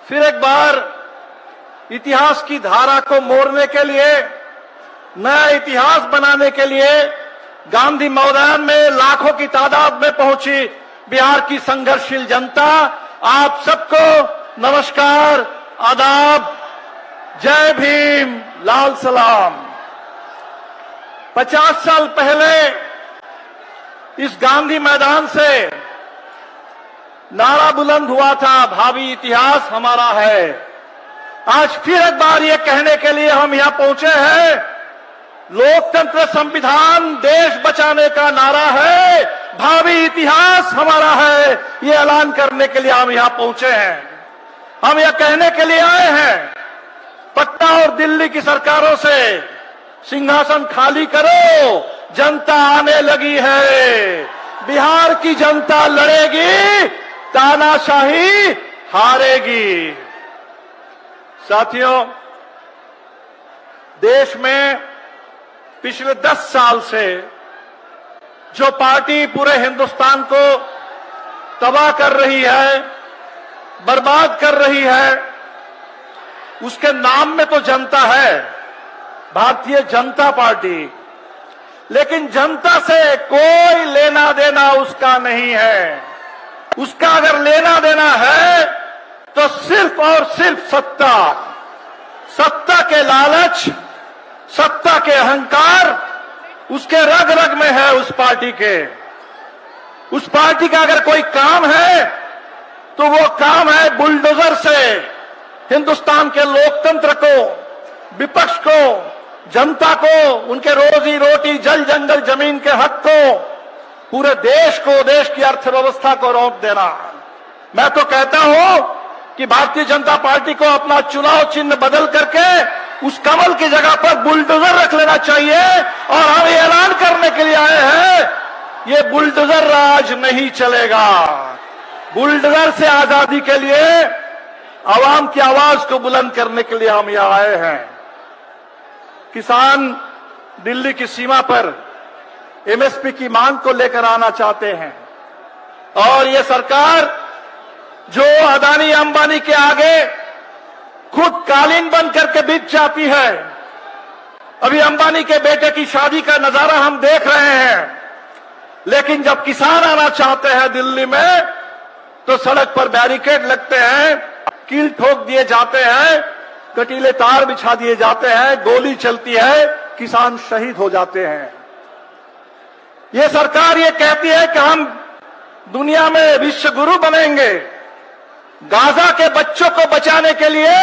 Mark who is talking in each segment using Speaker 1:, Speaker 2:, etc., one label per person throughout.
Speaker 1: फिर एक बार इतिहास की धारा को मोड़ने के लिए, नया इतिहास बनाने के लिए गांधी मैदान में लाखों की तादाद में पहुंची बिहार की संघर्षशील जनता। आप सबको नमस्कार, आदाब, जय भीम, लाल सलाम। 50 साल पहले इस गांधी मैदान से नारा बुलंद हुआ था, भावी इतिहास हमारा है। आज फिर एक बार ये कहने के लिए हम यहां पहुंचे हैं, लोकतंत्र, संविधान, देश बचाने का नारा है, भावी इतिहास हमारा है। ये ऐलान करने के लिए हम यहां पहुंचे हैं। हम यह कहने के लिए आए हैं, पटना और दिल्ली की सरकारों से सिंहासन खाली करो, जनता आने लगी है। बिहार की जनता लड़ेगी, तानाशाही हारेगी। साथियों, देश में पिछले 10 साल से जो पार्टी पूरे हिंदुस्तान को तबाह कर रही है, बर्बाद कर रही है, उसके नाम में तो जनता है, भारतीय जनता पार्टी, लेकिन जनता से कोई लेना देना उसका नहीं है। उसका अगर लेना देना है तो सिर्फ और सिर्फ सत्ता, सत्ता के लालच, सत्ता के अहंकार उसके रग रग में है। उस पार्टी के, उस पार्टी का अगर कोई काम है तो वो काम है बुलडोजर से हिंदुस्तान के लोकतंत्र को, विपक्ष को, जनता को, उनके रोजी रोटी, जल जंगल जमीन के हक को, पूरे देश को, देश की अर्थव्यवस्था को रोक देना। मैं तो कहता हूं कि भारतीय जनता पार्टी को अपना चुनाव चिन्ह बदल करके उस कमल की जगह पर बुलडोजर रख लेना चाहिए। और हम ये ऐलान करने के लिए आए हैं, ये बुलडोजर राज नहीं चलेगा। बुलडोजर से आजादी के लिए, आवाम की आवाज को बुलंद करने के लिए हम यहां आए हैं। किसान दिल्ली की सीमा पर एमएसपी की मांग को लेकर आना चाहते हैं, और ये सरकार जो अदानी अंबानी के आगे खुद कालीन बन करके बिक जाती है। अभी अंबानी के बेटे की शादी का नजारा हम देख रहे हैं, लेकिन जब किसान आना चाहते हैं दिल्ली में तो सड़क पर बैरिकेड लगते हैं, कील ठोक दिए जाते हैं, कटीले तार बिछा दिए जाते हैं, गोली चलती है, किसान शहीद हो जाते हैं। ये सरकार ये कहती है कि हम दुनिया में विश्व गुरु बनेंगे। गाजा के बच्चों को बचाने के लिए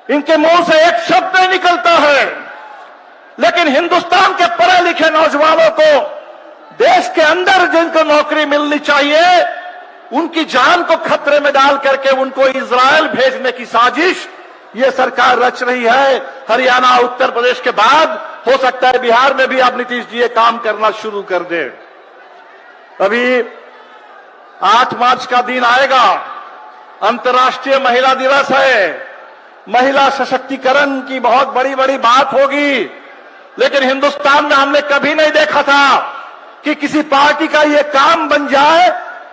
Speaker 1: इनके मुंह से एक शब्द नहीं निकलता है, लेकिन हिंदुस्तान के पढ़े लिखे नौजवानों को, देश के अंदर जिनको नौकरी मिलनी चाहिए, उनकी जान को खतरे में डाल करके उनको इजरायल भेजने की साजिश ये सरकार रच रही है। हरियाणा, उत्तर प्रदेश के बाद हो सकता है बिहार में भी अब नीतीश जी ये काम करना शुरू कर दे। अभी 8 मार्च का दिन आएगा, अंतर्राष्ट्रीय महिला दिवस है। महिला सशक्तिकरण की बहुत बड़ी बड़ी बात होगी, लेकिन हिंदुस्तान में हमने कभी नहीं देखा था कि किसी पार्टी का ये काम बन जाए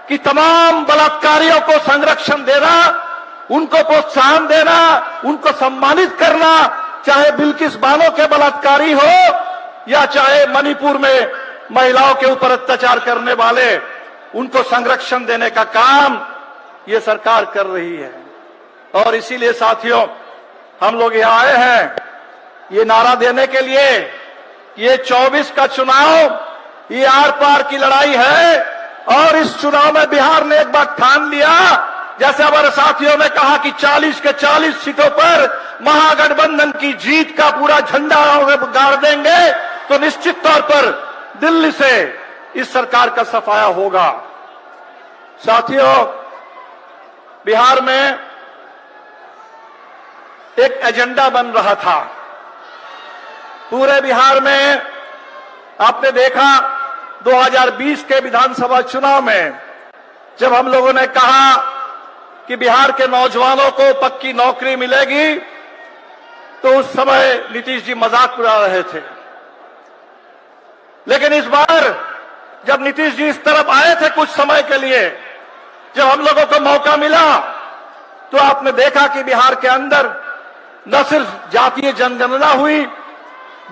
Speaker 1: कि तमाम बलात्कारियों को संरक्षण देना, उनको प्रोत्साहन देना, उनको सम्मानित करना, चाहे बिल्किस बानो के बलात्कारी हो या चाहे मणिपुर में महिलाओं के ऊपर अत्याचार करने वाले, उनको संरक्षण देने का काम ये सरकार कर रही है। और इसीलिए साथियों, हम लोग यहां आए हैं ये नारा देने के लिए, ये 24 का चुनाव ये आर पार की लड़ाई है। और इस चुनाव में बिहार ने एक बार ठान लिया, जैसे हमारे साथियों ने कहा कि 40 के 40 सीटों पर महागठबंधन की जीत का पूरा झंडा गाड़ देंगे, तो निश्चित तौर पर दिल्ली से इस सरकार का सफाया होगा। साथियों, बिहार में एक एजेंडा बन रहा था। पूरे बिहार में आपने देखा 2020 के विधानसभा चुनाव में जब हम लोगों ने कहा कि बिहार के नौजवानों को पक्की नौकरी मिलेगी, तो उस समय नीतीश जी मजाक उड़ा रहे थे। लेकिन इस बार जब नीतीश जी इस तरफ आए थे कुछ समय के लिए, जब हम लोगों को मौका मिला तो आपने देखा कि बिहार के अंदर न सिर्फ जातीय जनगणना हुई,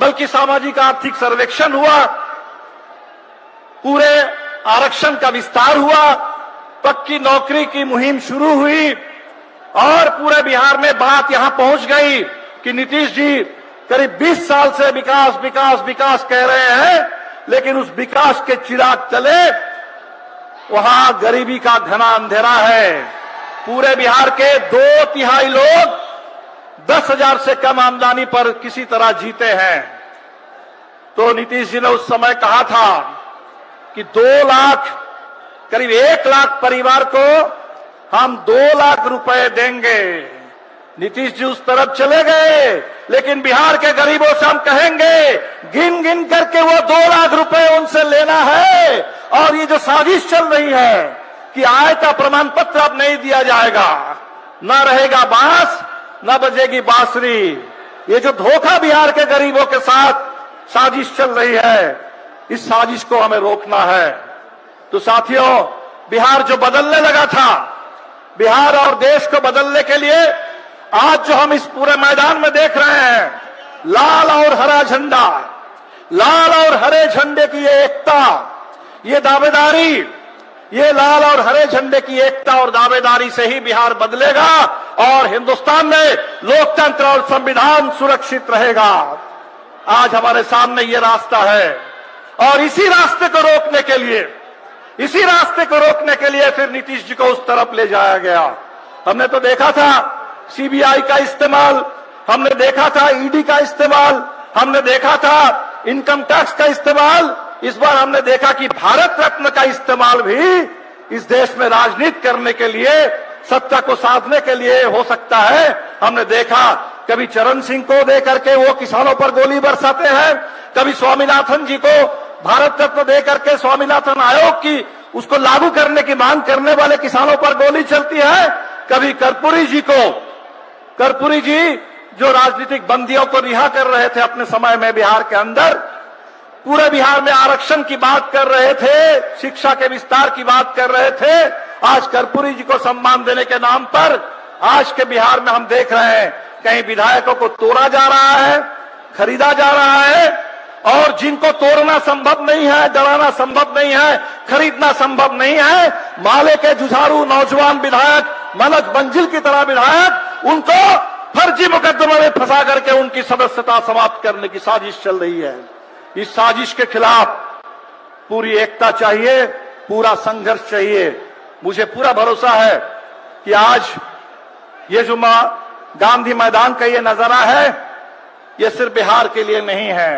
Speaker 1: बल्कि सामाजिक आर्थिक सर्वेक्षण हुआ, पूरे आरक्षण का विस्तार हुआ, पक्की नौकरी की मुहिम शुरू हुई और पूरे बिहार में बात यहां पहुंच गई कि नीतीश जी करीब 20 साल से विकास विकास विकास कह रहे हैं, लेकिन उस विकास के चिराग तले वहां गरीबी का घना अंधेरा है। पूरे बिहार के 2/3 लोग 10,000 से कम आमदनी पर किसी तरह जीते हैं। तो नीतीश जी ने उस समय कहा था कि 2 लाख, करीब 1 लाख परिवार को हम 2 लाख रुपए देंगे। नीतीश जी उस तरफ चले गए, लेकिन बिहार के गरीबों से हम कहेंगे गिन गिन करके वो 2 लाख रुपए उनसे लेना है। और ये जो साजिश चल रही है कि आय का प्रमाण पत्र अब नहीं दिया जाएगा, न रहेगा बांस न बजेगी बांसुरी, ये जो धोखा बिहार के गरीबों के साथ साजिश चल रही है, इस साजिश को हमें रोकना है। तो साथियों, बिहार जो बदलने लगा था, बिहार और देश को बदलने के लिए आज जो हम इस पूरे मैदान में देख रहे हैं, लाल और हरा झंडा, लाल और हरे झंडे की ये एकता, ये दावेदारी, ये लाल और हरे झंडे की एकता और दावेदारी से ही बिहार बदलेगा और हिंदुस्तान में लोकतंत्र और संविधान सुरक्षित रहेगा। आज हमारे सामने ये रास्ता है और इसी रास्ते को रोकने के लिए, इसी रास्ते को रोकने के लिए फिर नीतीश जी को उस तरफ ले जाया गया। हमने तो देखा था सीबीआई का इस्तेमाल, हमने देखा था ईडी का इस्तेमाल, हमने देखा था इनकम टैक्स का इस्तेमाल। इस बार हमने देखा कि भारत रत्न का इस्तेमाल भी इस देश में राजनीति करने के लिए, सत्ता को साधने के लिए हो सकता है। हमने देखा कभी चरण सिंह को दे करके वो किसानों पर गोली बरसाते हैं, कभी स्वामीनाथन जी को भारत रत्न दे करके स्वामीनाथन आयोग की उसको लागू करने की मांग करने वाले किसानों पर गोली चलती है, कभी कर्पूरी जी को, कर्पूरी जी जो राजनीतिक बंदियों को रिहा कर रहे थे अपने समय में बिहार के अंदर, पूरे बिहार में आरक्षण की बात कर रहे थे, शिक्षा के विस्तार की बात कर रहे थे, आज कर्पूरी जी को सम्मान देने के नाम पर आज के बिहार में हम देख रहे हैं कहीं विधायकों को तोड़ा जा रहा है, खरीदा जा रहा है, और जिनको तोड़ना संभव नहीं है, डराना संभव नहीं है, खरीदना संभव नहीं है, माले के जुझारू नौजवान विधायक, मनोज मंजिल की तरह विधायक, उनको फर्जी मुकदमे में फंसा करके उनकी सदस्यता समाप्त करने की साजिश चल रही है। इस साजिश के खिलाफ पूरी एकता चाहिए, पूरा संघर्ष चाहिए। मुझे पूरा भरोसा है कि आज ये जो गांधी मैदान का ये नजारा है, ये सिर्फ बिहार के लिए नहीं है,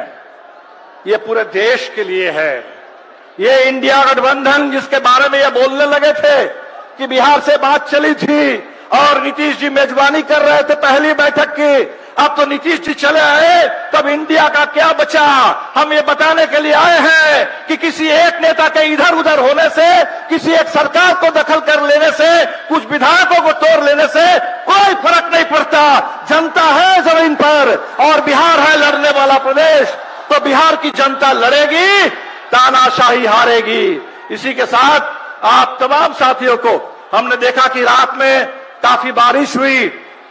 Speaker 1: ये पूरे देश के लिए है। ये इंडिया गठबंधन जिसके बारे में ये बोलने लगे थे कि बिहार से बात चली थी और नीतीश जी मेजबानी कर रहे थे पहली बैठक की, अब तो नीतीश जी चले आए, तब इंडिया का क्या बचा। हम ये बताने के लिए आए हैं कि किसी एक नेता के इधर उधर होने से, किसी एक सरकार को दखल कर लेने से, कुछ विधायकों को तोड़ लेने से कोई फर्क नहीं पड़ता। जनता है जमीन पर और बिहार है लड़ने वाला प्रदेश, तो बिहार की जनता लड़ेगी, तानाशाही हारेगी। इसी के साथ आप तमाम साथियों को हमने देखा कि रात में काफी बारिश हुई,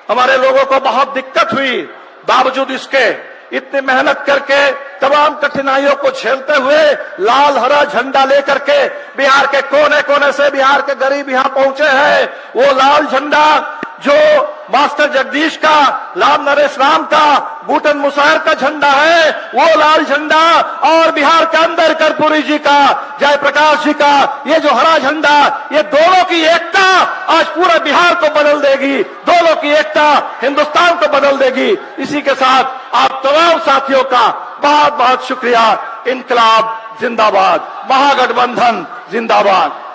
Speaker 1: हमारे लोगों को बहुत दिक्कत हुई, बावजूद इसके इतनी मेहनत करके तमाम कठिनाइयों को झेलते हुए लाल हरा झंडा लेकर के बिहार के कोने कोने से बिहार के गरीब यहां पहुंचे हैं। वो लाल झंडा जो मास्टर जगदीश का, राम नरेश राम का, बूटन मुसाहिर का झंडा है, वो लाल झंडा और बिहार के अंदर कर्पूरी जी का, जयप्रकाश जी का ये जो हरा झंडा, ये दोनों की एकता आज पूरे बिहार को बदल देगी, दोनों की एकता हिंदुस्तान को बदल देगी। इसी के साथ आप तमाम साथियों का बहुत बहुत शुक्रिया। इनकलाब जिंदाबाद, महागठबंधन जिंदाबाद।